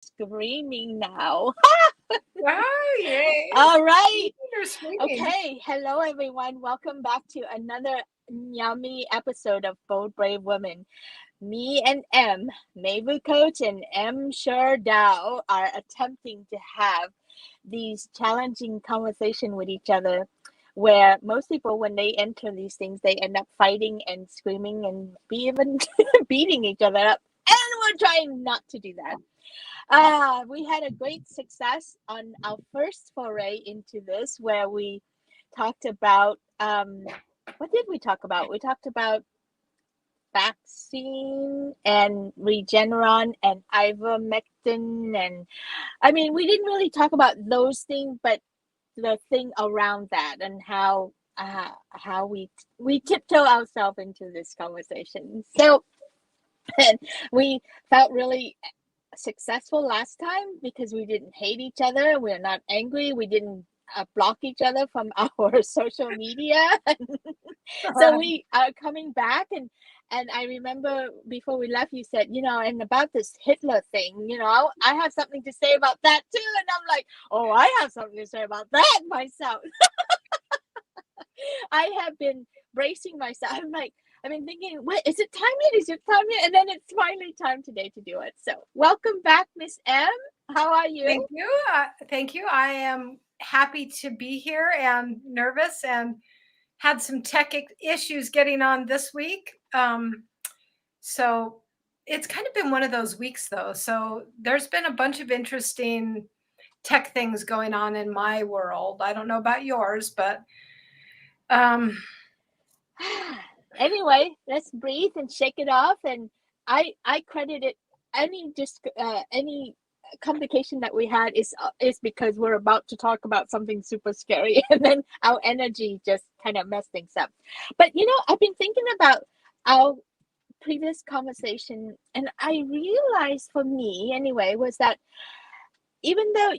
screaming now. Oh, yay. All right. You're screaming. Okay. Hello, everyone. Welcome back to another yummy episode of Bold Brave Women. Me and M, Mavu Coach and M Sure Dao, are attempting to have these challenging conversation with each other where most people when they enter these things they end up fighting and screaming and be even beating each other up, and we're trying not to do that. We had a great success on our first foray into this, where we talked about what did we talk about? We talked about vaccine and Regeneron and ivermectin, and I mean, we didn't really talk about those things, but the thing around that and how we tiptoe ourselves into this conversation. So, and we felt really successful last time because we didn't hate each other. We're not angry. We didn't block each other from our social media. So we are coming back, and I remember before we left, you said, and about this Hitler thing, I have something to say about that too. And I'm like, oh, I have something to say about that myself. I have been bracing myself. I'm like, I've been thinking, what is it time yet? Is it time yet? And then it's finally time today to do it. So welcome back, Miss M. How are you? Thank you. Thank you. I am happy to be here and nervous and had some tech issues getting on this week. So it's kind of been one of those weeks though. So there's been a bunch of interesting tech things going on in my world. I don't know about yours, but anyway, let's breathe and shake it off. And I credit it any complication that we had is because we're about to talk about something super scary, and then our energy just kind of messed things up. But I've been thinking about our previous conversation, and I realized for me anyway was that even though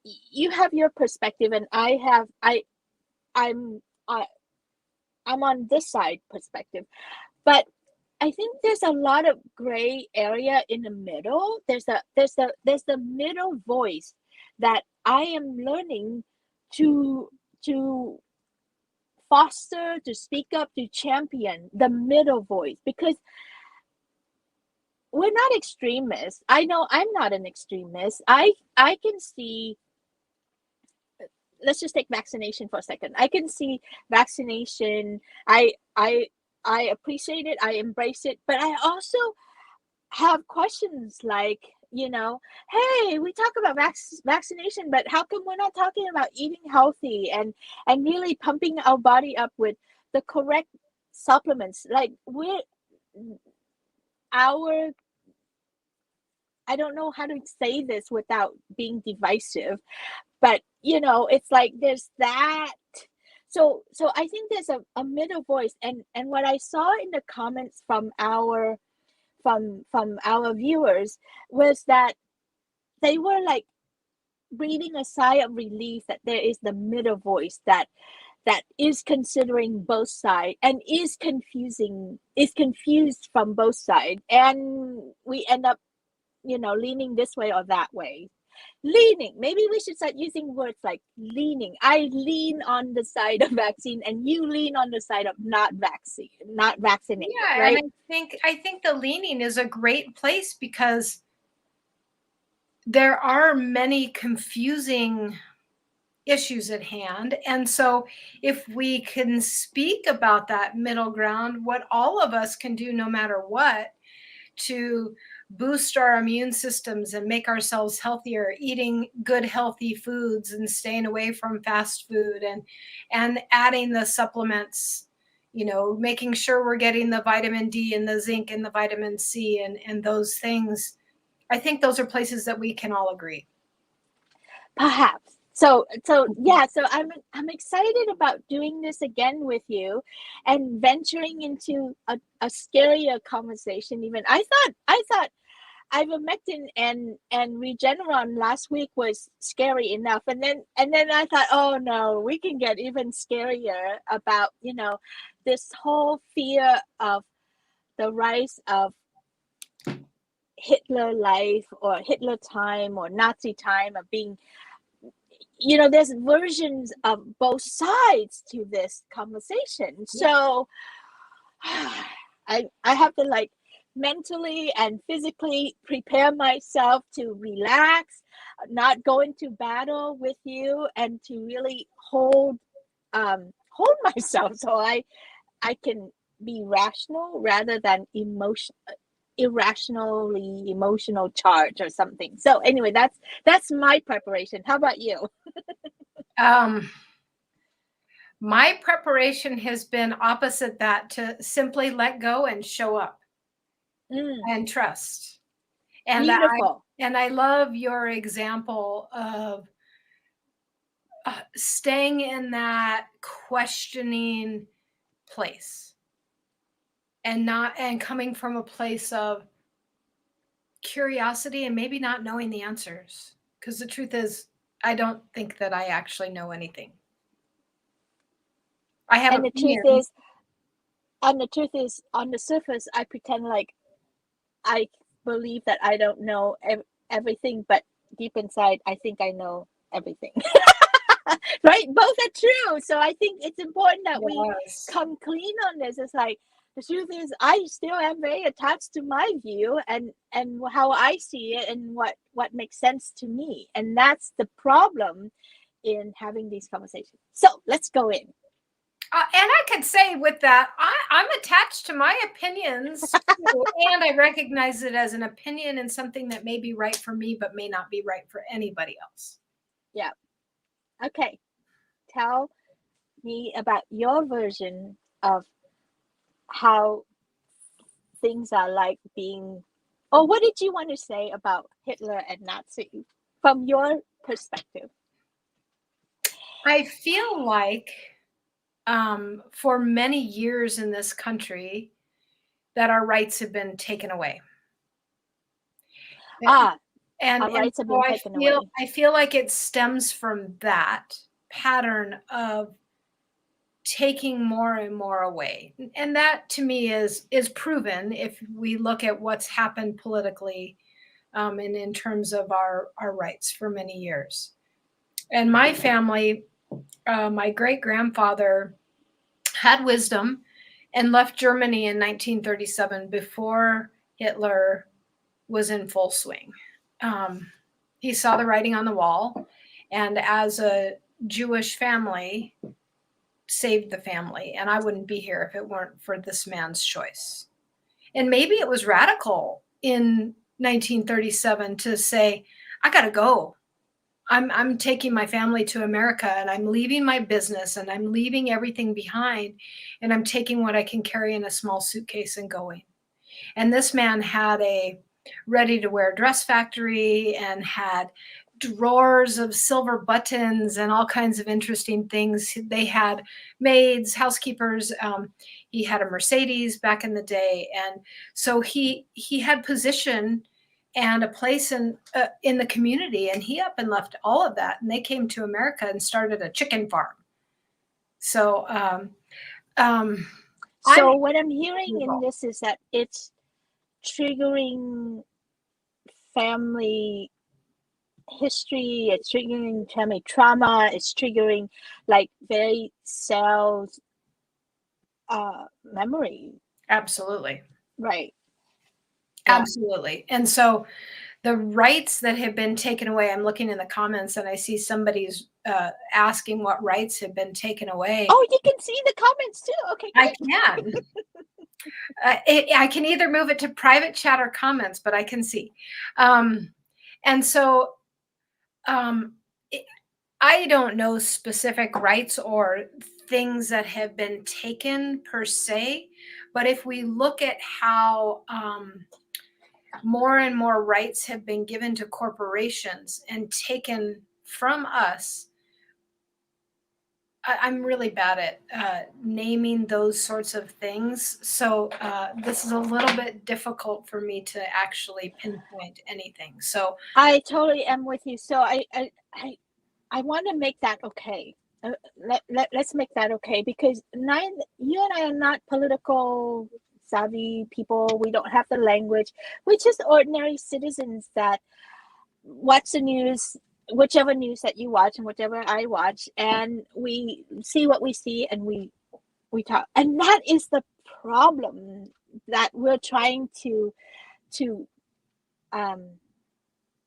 you have your perspective and I'm I'm on this side perspective, but I think there's a lot of gray area in the middle. There's the middle voice that I am learning to foster, to speak up, to champion the middle voice, because we're not extremists. I know I'm not an extremist. I can see, let's just take vaccination for a second. I can see vaccination. I appreciate it. I embrace it, but I also have questions like, hey, we talk about vaccination, but how come we're not talking about eating healthy and really pumping our body up with the correct supplements? Like our I don't know how to say this without being divisive, but it's like there's that. So I think there's a middle voice, and what I saw in the comments from our viewers was that they were like breathing a sigh of relief that there is the middle voice that is considering both sides and is confused from both sides, and we end up leaning this way or that way. Maybe we should start using words like leaning. I lean on the side of vaccine and you lean on the side of not vaccinated, yeah, right? and I think the leaning is a great place because there are many confusing issues at hand. And so if we can speak about that middle ground, what all of us can do no matter what to boost our immune systems and make ourselves healthier, eating good healthy foods and staying away from fast food and adding the supplements, making sure we're getting the vitamin D and the zinc and the vitamin C and those things. I think those are places that we can all agree. Perhaps. So yeah, so I'm excited about doing this again with you and venturing into a scarier conversation. Even I thought ivermectin and Regeneron last week was scary enough, and then I thought, oh no, we can get even scarier about this whole fear of the rise of Hitler life or Hitler time or Nazi time of being, there's versions of both sides to this conversation. Yeah. So I have to like mentally and physically prepare myself to relax, not go into battle with you, and to really hold myself so I can be rational rather than irrationally emotional charge or something. So anyway, that's my preparation. How about you? Um, my preparation has been opposite that, to simply let go and show up Mm, and trust. And beautiful. I love your example of staying in that questioning place, and coming from a place of curiosity and maybe not knowing the answers, because the truth is I don't think that I actually know anything. I have And the truth opinions. is, on the surface, I pretend like I believe that I don't know everything, but deep inside, I think I know everything. Right? Both are true. So I think it's important that we Yes. come clean on this. It's like the truth is, I still am very attached to my view and how I see it and what makes sense to me. And that's the problem in having these conversations. So let's go in. And I could say with that, I'm attached to my opinions too, and I recognize it as an opinion and something that may be right for me, but may not be right for anybody else. Yeah. Okay. Tell me about your version of how things are like being, or what did you want to say about Hitler and Nazi from your perspective? I feel like for many years in this country that our rights have been taken away. Ah, And our rights have so been taken feel away. I feel like it stems from that pattern of taking more and more away. And that to me is proven if we look at what's happened politically, and in terms of our rights for many years. And my family, my great grandfather had wisdom and left Germany in 1937 before Hitler was in full swing. Um, he saw the writing on the wall, and as a Jewish family, saved the family. And I wouldn't be here if it weren't for this man's choice. And maybe it was radical in 1937 to say, I got to go. I'm taking my family to America, and I'm leaving my business, and I'm leaving everything behind, and I'm taking what I can carry in a small suitcase and going. And this man had a ready to wear dress factory and had drawers of silver buttons and all kinds of interesting things. They had maids, housekeepers. He had a Mercedes back in the day, and so he had position and a place in the community. And he up and left all of that, and they came to America and started a chicken farm. So um, I'm So what I'm hearing in this is that it's triggering family history, it's triggering family trauma, it's triggering like very cells memory. absolutely. Right. Yeah. Absolutely. And so the rights that have been taken away, I'm looking in the comments and I see somebody's asking what rights have been taken away. Oh, you can see the comments too. Okay, I great. can. I can either move it to private chat or comments, but I can see. And so um, it, I don't know specific rights or things that have been taken per se, but if we look at how more and more rights have been given to corporations and taken from us. I'm really bad at naming those sorts of things. So this is a little bit difficult for me to actually pinpoint anything. So I totally am with you. So I want to make that okay. Let's make that okay because you and I are not political savvy people. We don't have the language. We're just ordinary citizens that watch the news, whichever news that you watch and whichever I watch, and we see what we see, and we talk. And that is the problem that we're trying to um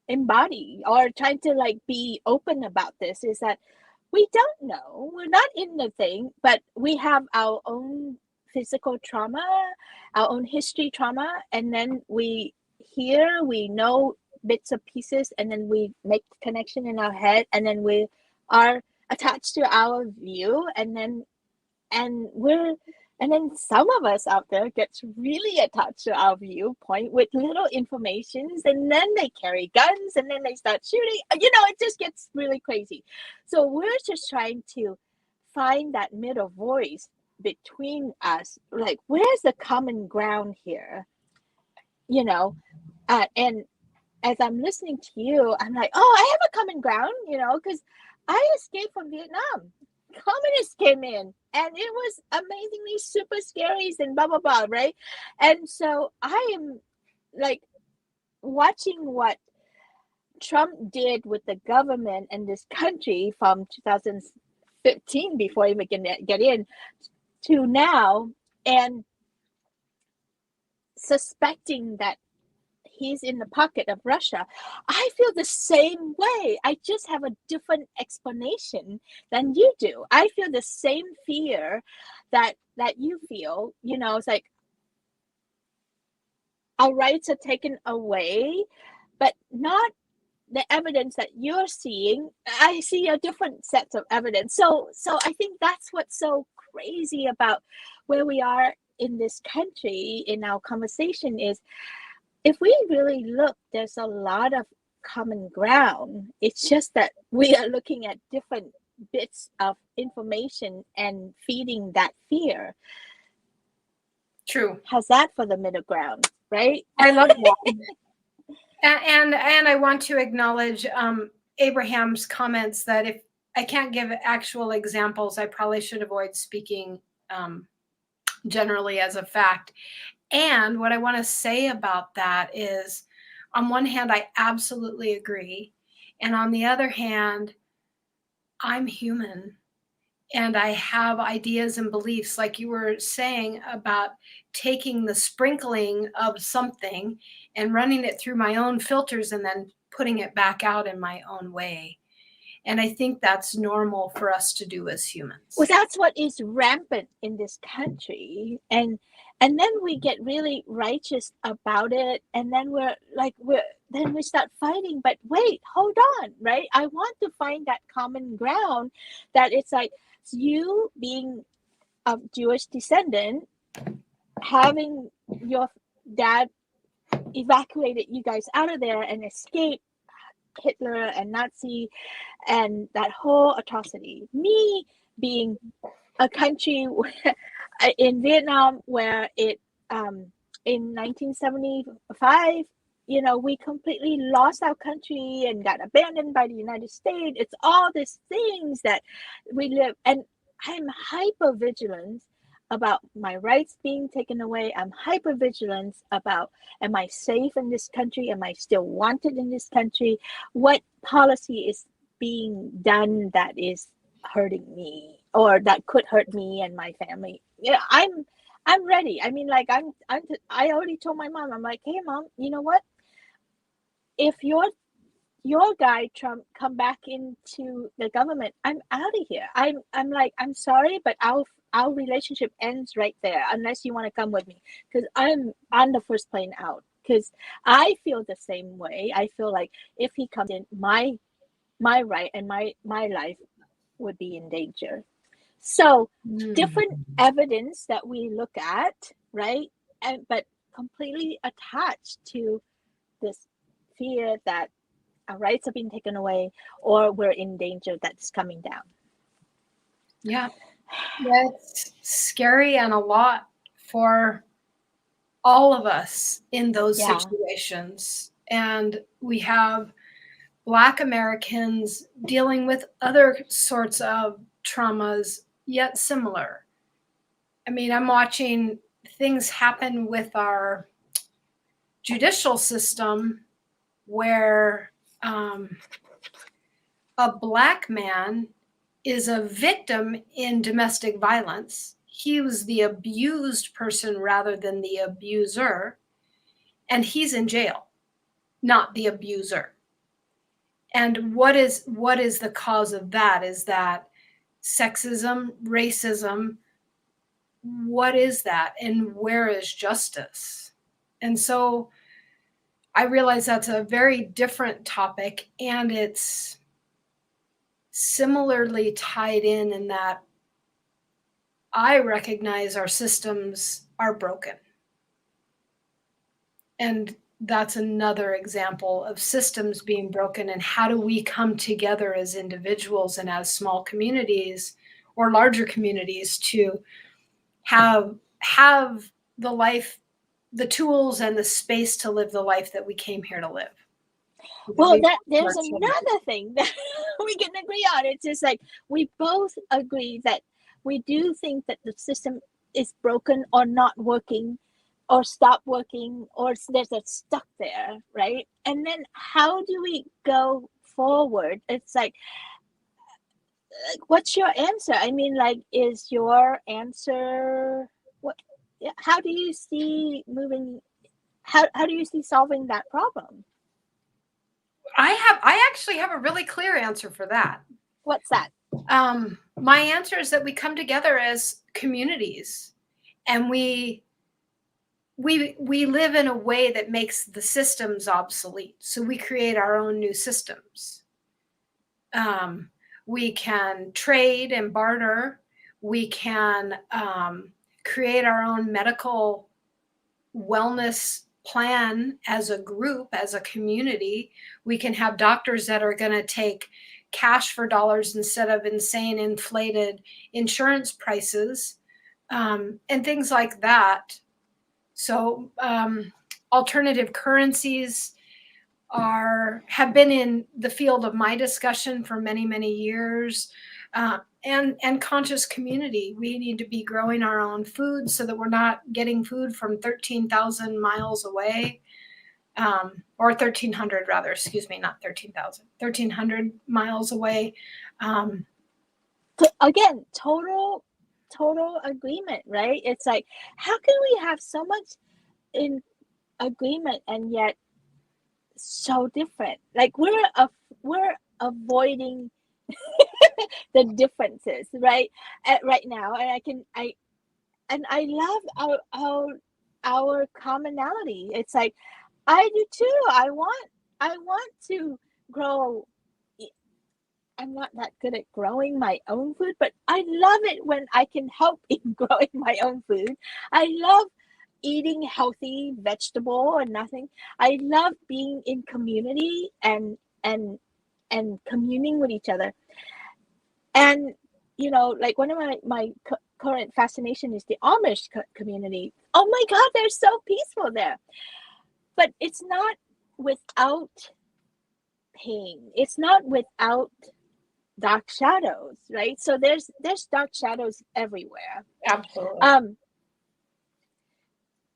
embody, or trying to like be open about this, is that we don't know, we're not in the thing, but we have our own physical trauma, our own history trauma, and then we know bits of pieces, and then we make the connection in our head, and then we are attached to our view, and we're and then some of us out there gets really attached to our viewpoint with little informations, and then they carry guns, and then they start shooting. It just gets really crazy. So we're just trying to find that middle voice between us, like where's the common ground here, and as I'm listening to you, I'm like, oh, I have a common ground, because I escaped from Vietnam. Communists came in, and it was amazingly super scary and blah blah blah, right? And so I am like watching what Trump did with the government and this country from 2015, before he can get in, to now, and suspecting that he's in the pocket of Russia. I feel the same way. I just have a different explanation than you do. I feel the same fear that you feel. It's like our rights are taken away, but not the evidence that you're seeing. I see a different sets of evidence. So I think that's what's so crazy about where we are in this country in our conversation is, if we really look, there's a lot of common ground. It's just that we are looking at different bits of information and feeding that fear. True. How's that for the middle ground, right? I love that. And I want to acknowledge Abraham's comments that if I can't give actual examples, I probably should avoid speaking generally as a fact. And what I want to say about that is, on one hand, I absolutely agree. And on the other hand, I'm human and I have ideas and beliefs, like you were saying about taking the sprinkling of something and running it through my own filters and then putting it back out in my own way. And I think that's normal for us to do as humans. Well, that's what is rampant in this country. And then we get really righteous about it. And then then we start fighting. But wait, hold on, right? I want to find that common ground, that it's like you being of Jewish descendant, having your dad evacuated you guys out of there and escape Hitler and Nazi and that whole atrocity. Me being a country in Vietnam where it in 1975, we completely lost our country and got abandoned by the United States. It's all these things that we live, and I'm hyper vigilant about my rights being taken away. I'm hyper vigilant about, am I safe in this country? Am I still wanted in this country? What policy is being done that is hurting me, or that could hurt me and my family? I'm ready. I mean, like I already told my mom, I'm like, hey mom, you know what? If your guy Trump come back into the government, I'm out of here. I'm like, I'm sorry, but our relationship ends right there unless you want to come with me, because I'm on the first plane out, because I feel the same way. I feel like if he comes in, my right and my life would be in danger. So different evidence that we look at, right? But completely attached to this fear that our rights are being taken away, or we're in danger that's coming down. Yeah. That's scary, and a lot for all of us in those situations. And we have Black Americans dealing with other sorts of traumas, yet similar. I mean, I'm watching things happen with our judicial system where a Black man is a victim in domestic violence. He was the abused person rather than the abuser, and he's in jail, not the abuser. And what is the cause of that? Is that sexism, racism? What is that? And where is justice? And so I realize that's a very different topic, and it's similarly tied in that I recognize our systems are broken. And that's another example of systems being broken, and how do we come together as individuals and as small communities or larger communities to have the life, the tools and the space to live the life that we came here to live. Well, that there's another thing that we can agree on. It's just like we both agree that we do think that the system is broken or not working or stop working, or there's a stuck there, right? And then how do we go forward? It's like what's your answer? I mean, like, is your answer what? How do you see moving? How do you see solving that problem? I actually have a really clear answer for that. What's that? My answer is that we come together as communities, and we live in a way that makes the systems obsolete. So we create our own new systems. We can trade and barter. We can create our own medical wellness plan as a group, as a community. We can have doctors that are going to take cash for dollars instead of insane inflated insurance prices, and things like that. So alternative currencies have been in the field of my discussion for many, many years. And conscious community. We need to be growing our own food so that we're not getting food from 13,000 miles away, or 1,300 rather, excuse me, not 13,000, 1,300 miles away. Again, total agreement, right? It's like, how can we have so much in agreement and yet so different? Like we're avoiding the differences, right? Right now, and I love our commonality. It's like I do too. I want to grow. I'm not that good at growing my own food, but I love it when I can help in growing my own food. I love eating healthy vegetable and nothing. I love being in community and communing with each other. And like one of my current fascination is the Amish community. Oh my God, they're so peaceful there. But it's not without pain. It's not without dark shadows, right? So there's dark shadows everywhere. Absolutely.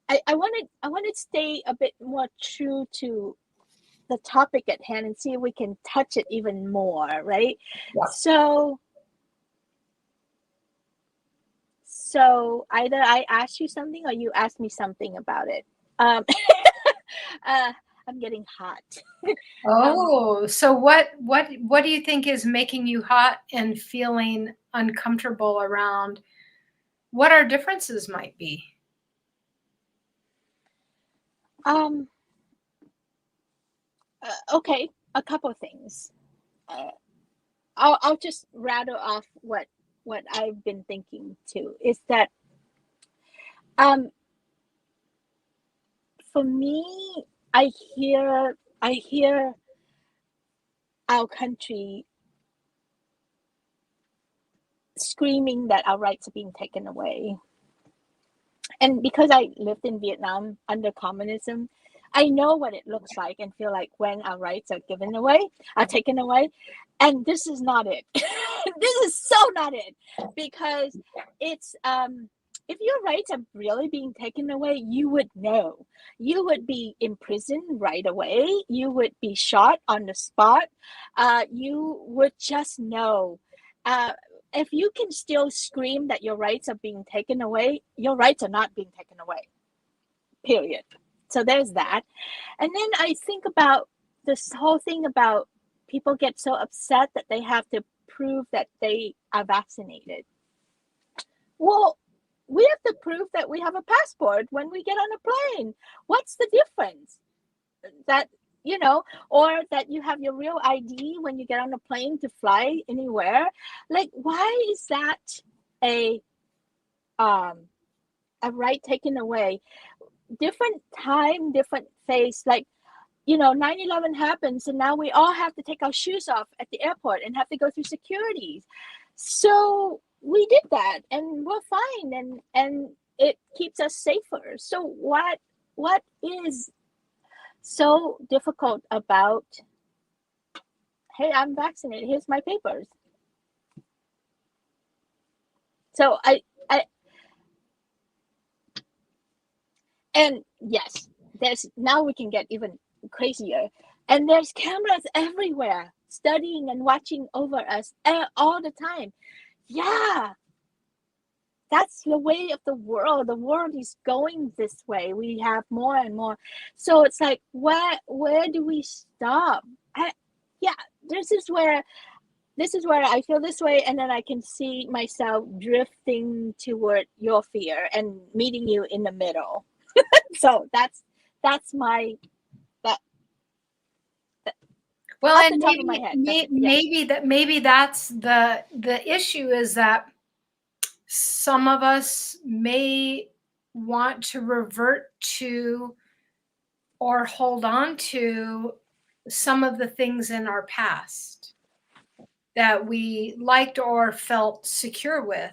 I want to stay a bit more true to the topic at hand and see if we can touch it even more, right? Yeah. So either I ask you something or you ask me something about it. I'm getting hot. So what do you think is making you hot and feeling uncomfortable around what our differences might be? Okay, a couple of things. I'll just rattle off what I've been thinking too. Is that for me, I hear our country screaming that our rights are being taken away. And because I lived in Vietnam under communism, I know what it looks like and feel like when our rights are taken away. And this is not it. This is so not it, because it's if your rights are really being taken away, you would know. You would be imprisoned right away. You would be shot on the spot. You would just know. Uh, if you can still scream that your rights are being taken away, your rights are not being taken away. Period. So there's that. And then I think about this whole thing about people get so upset that they have to prove that they are vaccinated. Well, we have to prove that we have a passport when we get on a plane. What's the difference? That, or that you have your real ID when you get on a plane to fly anywhere. Like, why is that a right taken away? Different time, different face. Like, 9/11 happens, and now we all have to take our shoes off at the airport and have to go through security. So we did that, and we're fine, and it keeps us safer. So what is so difficult about, hey, I'm vaccinated, here's my papers? So I and yes, there's, now we can get even crazier, and there's cameras everywhere studying and watching over us all the time. Yeah, that's the way of the world. The world is going this way. We have more and more. So it's like, where do we stop? Yeah, this is where I feel this way, and then I can see myself drifting toward your fear and meeting you in the middle. So that's my that, Well, off the and top of my head. maybe that's the issue, is that some of us may want to revert to or hold on to some of the things in our past that we liked or felt secure with,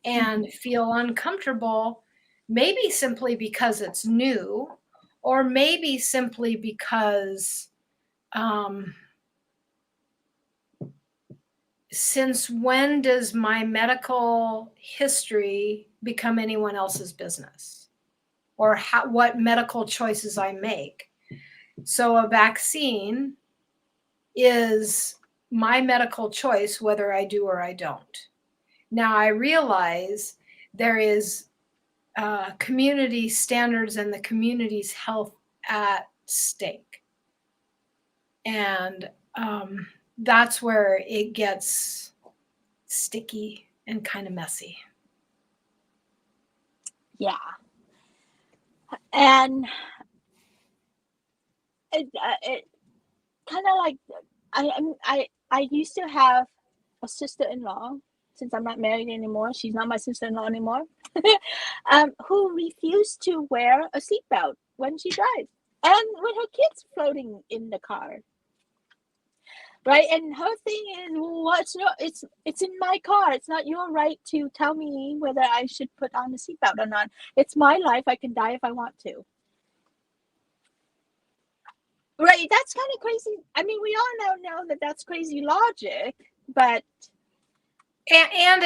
and feel uncomfortable, maybe simply because it's new, or maybe simply because since when does my medical history become anyone else's business, or what medical choices I make? So a vaccine is my medical choice, whether I do or I don't. Now I realize there is community standards and the community's health at stake. And that's where it gets sticky and kind of messy. Yeah. And it kind of like, I used to have a sister-in-law, since I'm not married anymore. She's not my sister-in-law anymore. Who refused to wear a seatbelt when she drives, and with her kids floating in the car. Right, and her thing is, well, it's in my car. It's not your right to tell me whether I should put on a seatbelt or not. It's my life. I can die if I want to. Right, that's kind of crazy. I mean, we all know that that's crazy logic, but and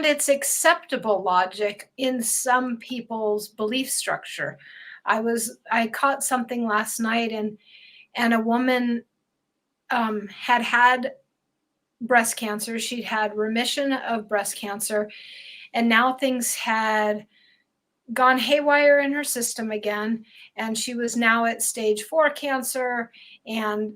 it's acceptable logic in some people's belief structure. I caught something last night, and a woman had breast cancer. She'd had remission of breast cancer, and now things had gone haywire in her system again, and she was now at stage 4 cancer. And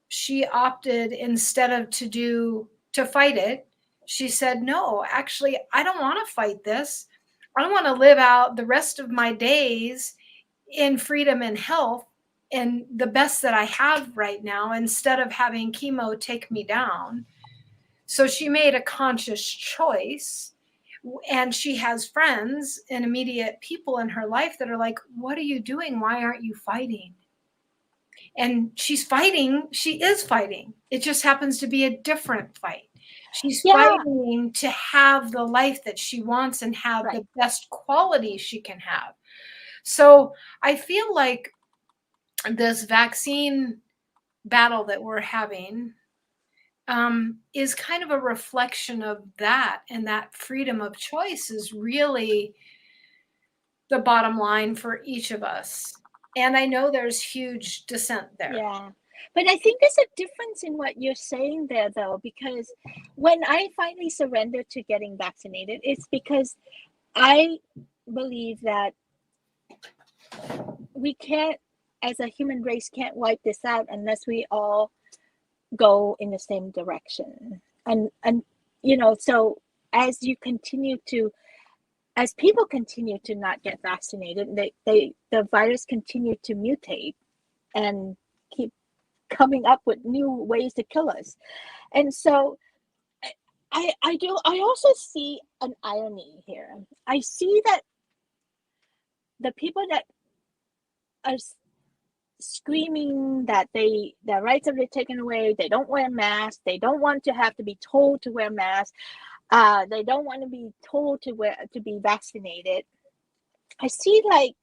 she opted, instead of to fight it, she said, no, actually, I don't want to fight this. I want to live out the rest of my days in freedom and health and the best that I have right now, instead of having chemo take me down. So she made a conscious choice, and she has friends and immediate people in her life that are like, what are you doing? Why aren't you fighting? And she's fighting. She is fighting. It just happens to be a different fight. She's yeah, fighting to have the life that she wants and have right. the best quality she can have. So I feel like this vaccine battle that we're having is kind of a reflection of that. And that freedom of choice is really the bottom line for each of us. And I know there's huge dissent there. Yeah. But I think there's a difference in what you're saying there, though, because when I finally surrendered to getting vaccinated, it's because I believe that we can't, as a human race, can't wipe this out unless we all go in the same direction. And so as you continue to, as people continue to not get vaccinated, the virus continue to mutate and keep coming up with new ways to kill us. And so I also see an irony here. I see that the people that are screaming that their rights have been taken away, they don't wear masks, they don't want to have to be told to wear masks, they don't want to be told to be vaccinated. I see like,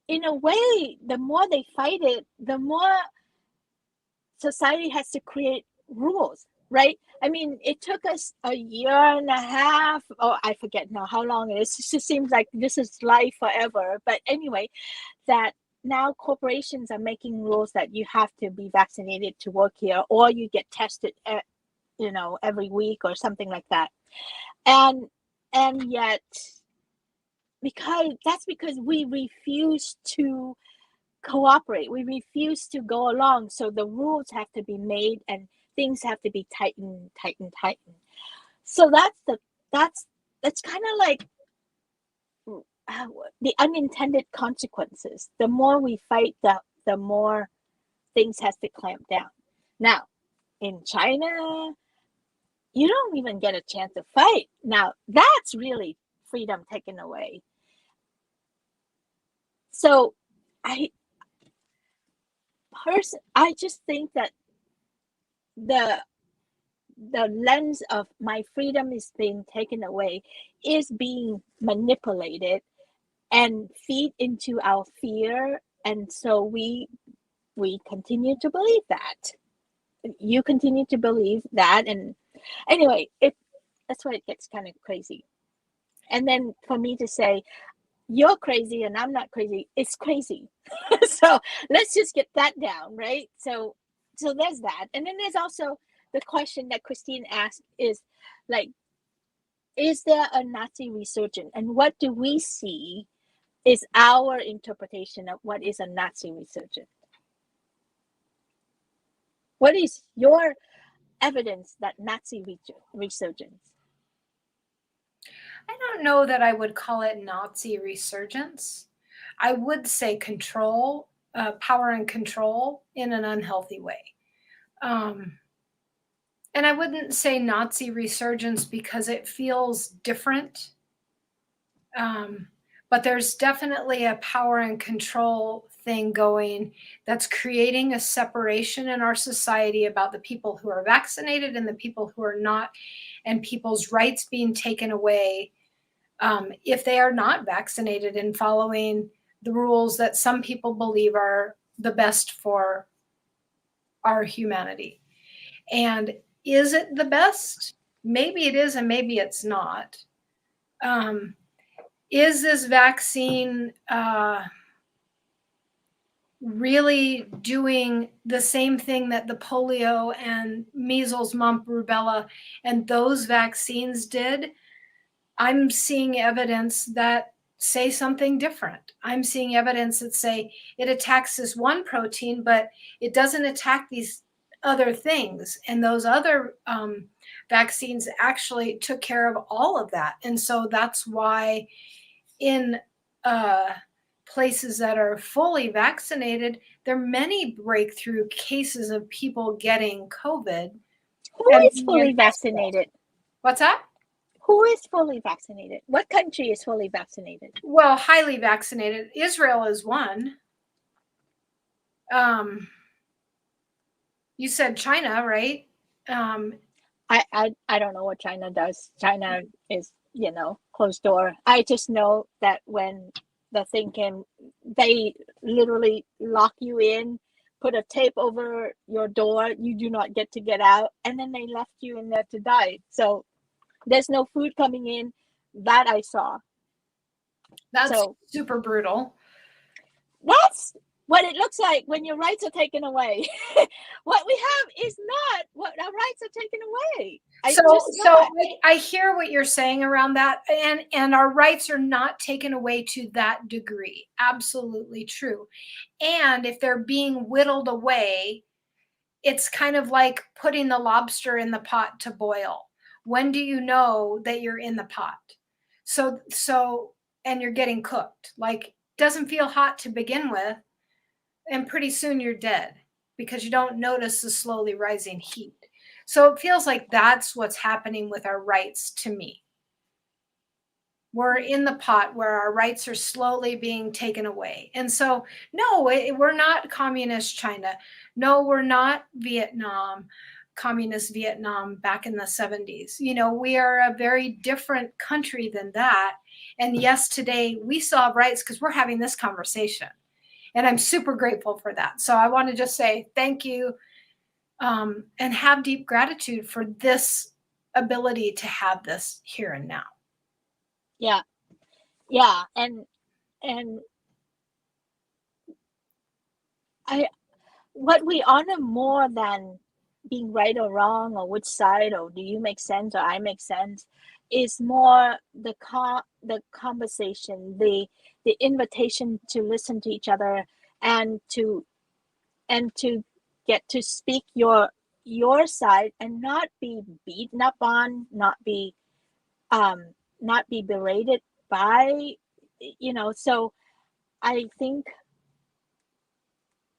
in a way, the more they fight it, the more society has to create rules, right? I mean, it took us a year and a half. Oh, I forget now how long it is. It just seems like this is life forever. But anyway, that now corporations are making rules that you have to be vaccinated to work here, or you get tested, every week or something like that. And yet, because we refuse to cooperate, we refuse to go along, so the rules have to be made and things have to be tightened. So that's kind of like the unintended consequences. The more we fight, the more things has to clamp down. Now, in China, you don't even get a chance to fight. Now, that's really freedom taken away. So I just think that the lens of my freedom is being taken away is being manipulated and feed into our fear, and so we continue to believe that. You continue to believe that, and anyway, that's why it gets kind of crazy. And then for me to say you're crazy and I'm not crazy, it's crazy. So let's just get that down, right? So there's that. And then there's also the question that Christine asked is like, is there a Nazi resurgence? And what do we see is our interpretation of what is a Nazi resurgence. What is your evidence that Nazi resurgence? I don't know that I would call it Nazi resurgence. I would say control, power and control in an unhealthy way. And I wouldn't say Nazi resurgence because it feels different. But there's definitely a power and control thing going that's creating a separation in our society about the people who are vaccinated and the people who are not, and people's rights being taken away if they are not vaccinated and following the rules that some people believe are the best for our humanity. And is it the best? Maybe it is and maybe it's not. Is this vaccine really doing the same thing that the polio and measles, mumps, rubella, and those vaccines did? I'm seeing evidence that say something different. I'm seeing evidence that say it attacks this one protein, but it doesn't attack these other things. And those other vaccines actually took care of all of that. And so that's why in places that are fully vaccinated, there are many breakthrough cases of people getting COVID. Who is fully vaccinated? What's that? Who is fully vaccinated? What country is fully vaccinated? Well, highly vaccinated. Israel is one. You said China, right? I don't know what China does. China is, closed door. I just know that when the thing came, they literally lock you in, put a tape over your door. You do not get to get out. And then they left you in there to die. So there's no food coming in. That I saw. That's So super brutal. that's what it looks like when your rights are taken away. What we have is not what our rights are taken away. So, It's just so not. I hear what you're saying around that, and our rights are not taken away to that degree. Absolutely true. And if they're being whittled away, it's kind of like putting the lobster in the pot to boil. When do you know that you're in the pot? So, and you're getting cooked. Like, doesn't feel hot to begin with, and pretty soon you're dead because you don't notice the slowly rising heat. So it feels like that's what's happening with our rights to me. We're in the pot where our rights are slowly being taken away. And so, no, we're not communist China. No, we're not Vietnam, communist Vietnam back in the 70s. You know, we are a very different country than that. And yes, today we still have rights because we're having this conversation. And I'm super grateful for that. So I want to just say thank you, and have deep gratitude for this ability to have this here and now. Yeah, yeah, and I what we honor more than being right or wrong or which side or do you make sense or I make sense is more the conversation, the invitation to listen to each other and to get to speak your side and not be beaten up on, um not be berated by, so I think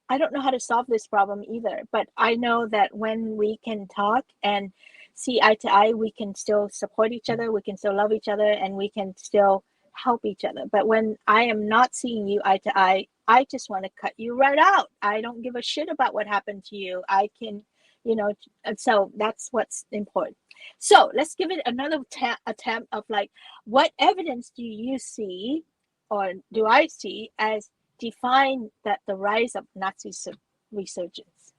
I don't know how to solve this problem either, but I know that when we can talk and see eye to eye, we can still support each other, we can still love each other, and we can still help each other. But when I am not seeing you eye to eye, I just want to cut you right out. I don't give a shit about what happened to you. I can, you know, so that's what's important. So let's give it another attempt of like, what evidence do you see or do I see as define that the rise of Nazi resurgence?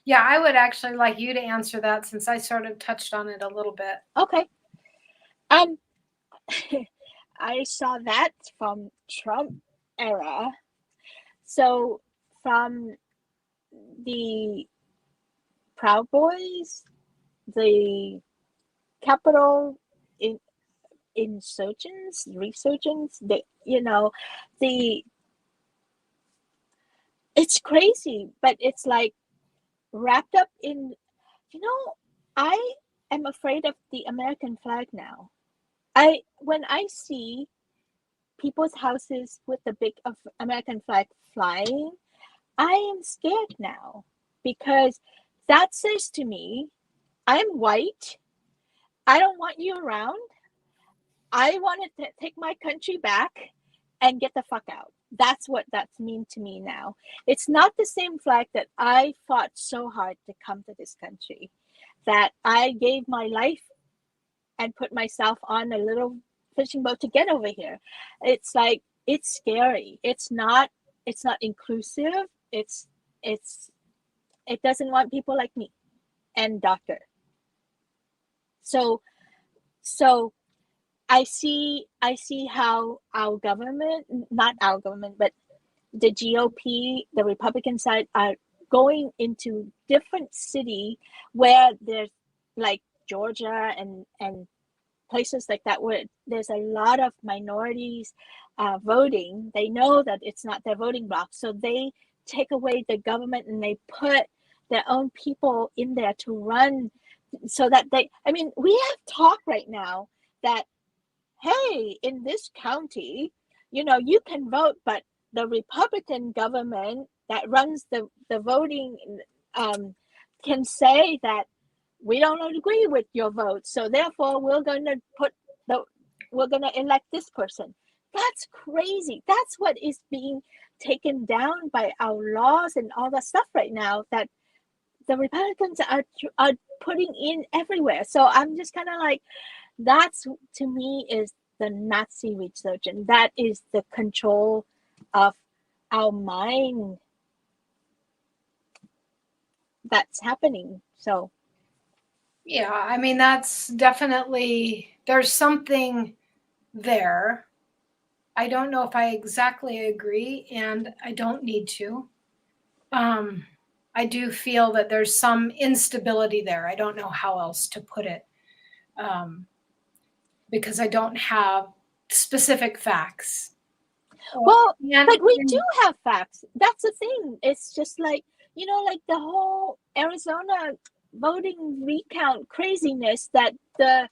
Yeah, I would actually like you to answer that since I sort of touched on it a little bit. Okay. Um, I saw that from Trump era. So from the Proud Boys, the Capitol in, resurgence, the it's crazy, but it's like wrapped up in, you know, I am afraid of the American flag now. When I see people's houses with the big of American flag flying, I am scared now because that says to me, I'm white. I don't want you around. I want to take my country back and get the fuck out. That's what that's mean to me now. It's not the same flag that I fought so hard to come to this country, that I gave my life and put myself on a little fishing boat to get over here. It's like it's scary. It's not inclusive. It's it doesn't want people like me and doctor. So so I see how our government, not our government, but the GOP, the Republican side, are going into different city where there's like Georgia and places like that where there's a lot of minorities voting. They know that it's not their voting block, so they take away the government and they put their own people in there to run, so that we have talk right now that, hey, in this county, you can vote, but the Republican government that runs the voting um, can say that we don't agree with your vote, so therefore we're going to elect this person. That's crazy. That's what is being taken down by our laws and all that stuff right now that the Republicans are putting in everywhere. So I'm just kind of like, that's, to me, is the Nazi resurgence. That is the control of our mind that's happening. So Yeah, I mean, that's definitely, there's something there. I don't know if I exactly agree, and I don't need to. Um, I do feel that there's some instability there. I don't know how else to put it, um, because I don't have specific facts. Well, And, but we do and have facts. That's the thing. It's just like, like the whole Arizona voting recount craziness that the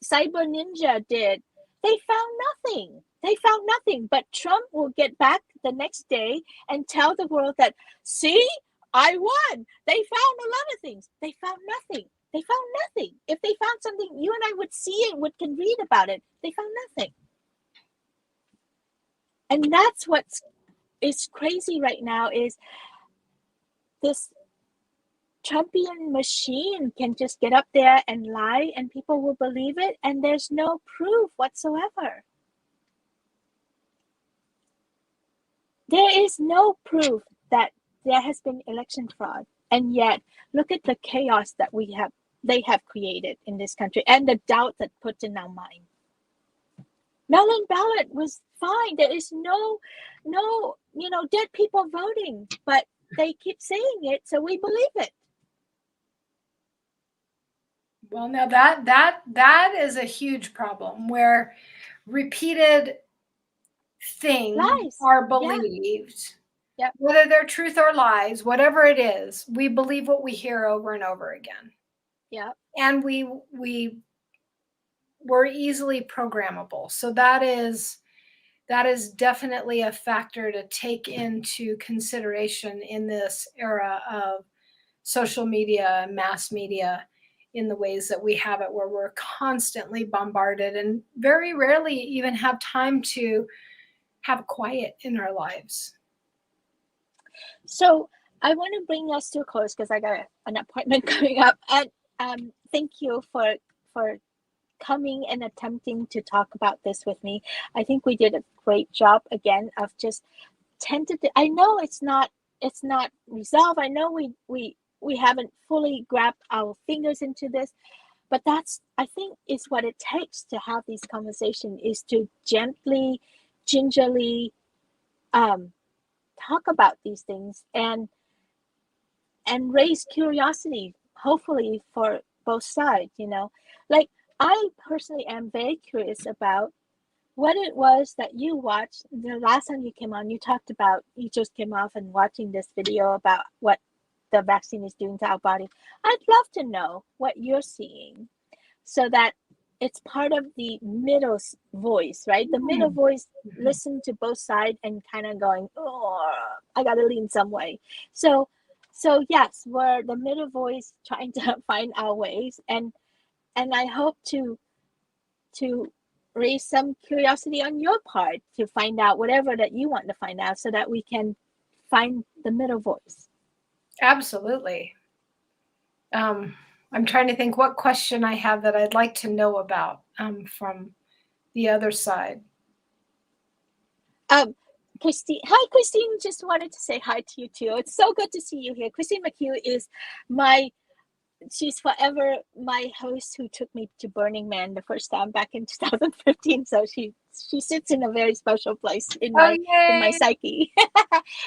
cyber ninja did. They found nothing. They found nothing. But Trump will get back the next day and tell the world that, see, I won. They found a lot of things. They found nothing. They found nothing. If they found something, you and I would see it, can read about it. They found nothing. And that's what's is crazy right now is this Trumpian machine can just get up there and lie and people will believe it and there's no proof whatsoever. There is no proof that there has been election fraud. And yet, look at the chaos that they have created in this country and the doubt that puts in our mind. Mail-in ballot was fine. There is no, dead people voting, but they keep saying it, so we believe it. well, now that is a huge problem where repeated things Lies. are Yeah. believed. Yep. Whether they're truth or lies, whatever it is, we believe what we hear over and over again. Yep. And we're easily programmable. So that is definitely a factor to take into consideration in this era of social media and mass media in the ways that we have it, where we're constantly bombarded and very rarely even have time to have quiet in our lives. So I want to bring us to a close because I got an appointment coming up. And thank you for coming and attempting to talk about this with me. I think we did a great job again of just tentative. I know it's not resolved. I know we haven't fully grabbed our fingers into this, but that's, I think, is what it takes to have these conversations, is to gently, gingerly talk about these things and raise curiosity, hopefully for both sides. Like, I personally am very curious about what it was that you watched the last time you came on. You talked about, you just came off and watching this video about what the vaccine is doing to our body. I'd love to know what you're seeing so that it's part of the middle voice, right? The middle voice, listen to both sides and kind of going, oh, I got to lean some way. So yes, we're the middle voice trying to find our ways. And I hope to raise some curiosity on your part to find out whatever that you want to find out so that we can find the middle voice. Absolutely. I'm trying to think what question I have that I'd like to know about from the other side. Christine, hi Christine, just wanted to say hi to you too. It's so good to see you here. Christine McHugh is she's forever my host who took me to Burning Man the first time back in 2015. So she sits in a very special place in my psyche.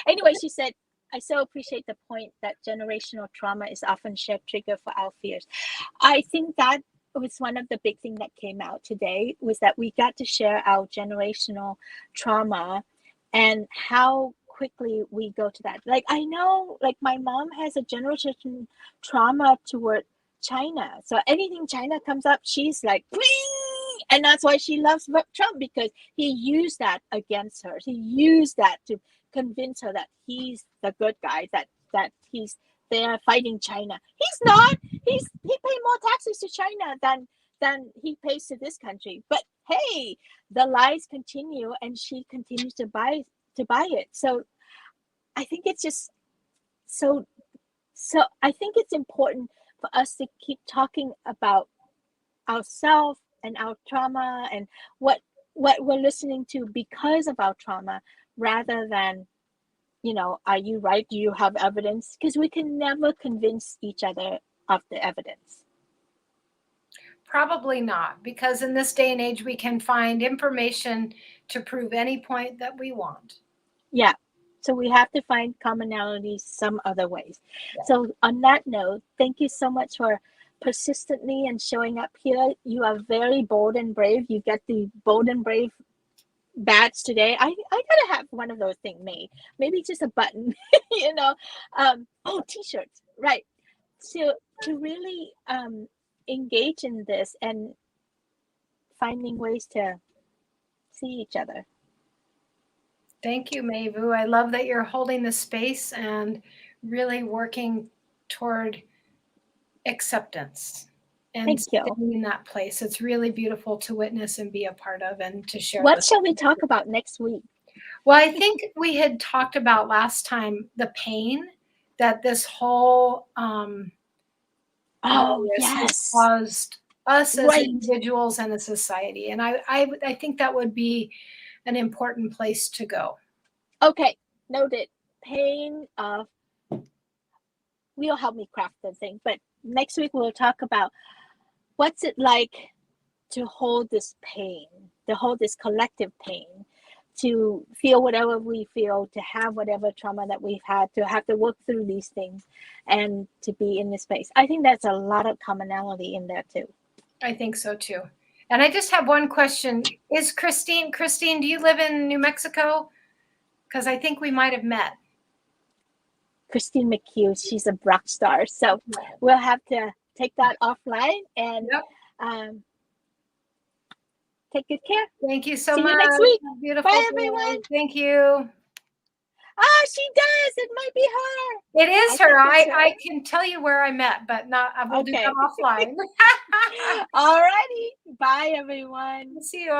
Anyway, she said, I so appreciate the point that generational trauma is often shared trigger for our fears. I think that was one of the big things that came out today, was that we got to share our generational trauma and how quickly we go to that. Like, I know, like, my mom has a generational trauma toward China. So anything China comes up, she's like, Wing! And that's why she loves Trump, because he used that against her. He used that to convince her that he's the good guy, that he's there fighting China. He's not. He paid more taxes to China than he pays to this country. But hey, the lies continue, and she continues to buy it. So I think it's just so I think it's important for us to keep talking about ourselves and our trauma and what we're listening to because of our trauma, rather than, are you right? Do you have evidence? Because we can never convince each other of the evidence. Probably not, because in this day and age, we can find information to prove any point that we want. Yeah. So we have to find commonalities some other ways. Yeah. So on that note, thank you so much for persistently and showing up here. You are very bold and brave. You get the bold and brave badge today. I gotta have one of those things made. Maybe just a button, you know. Oh, t-shirts, right. So to really engage in this and finding ways to see each other. Thank you, Mavu. I love that you're holding the space and really working toward acceptance and Thank you. staying in that place. It's really beautiful to witness and be a part of and to share. What shall we talk about next week? Well, I think we had talked about last time the pain that this whole Oh, virus has yes. caused us as Right. individuals and a society. And I think that would be an important place to go. Okay, noted. Pain of, will help me craft the thing, but next week we'll talk about what's it like to hold this pain, to hold this collective pain, to feel whatever we feel, to have whatever trauma that we've had, to have to work through these things and to be in this space. I think that's a lot of commonality in there too. I think so too. And I just have one question. Is Christine, do you live in New Mexico? Because I think we might have met. Christine McHugh, she's a rock star. So we'll have to take that offline and take good care. Thank you so See much. you next week. Beautiful. Bye, everyone. Thank you. Ah, she does. It might be her. It is her. I can tell you where I met, but not. I will do that offline. All righty. Bye, everyone. See you.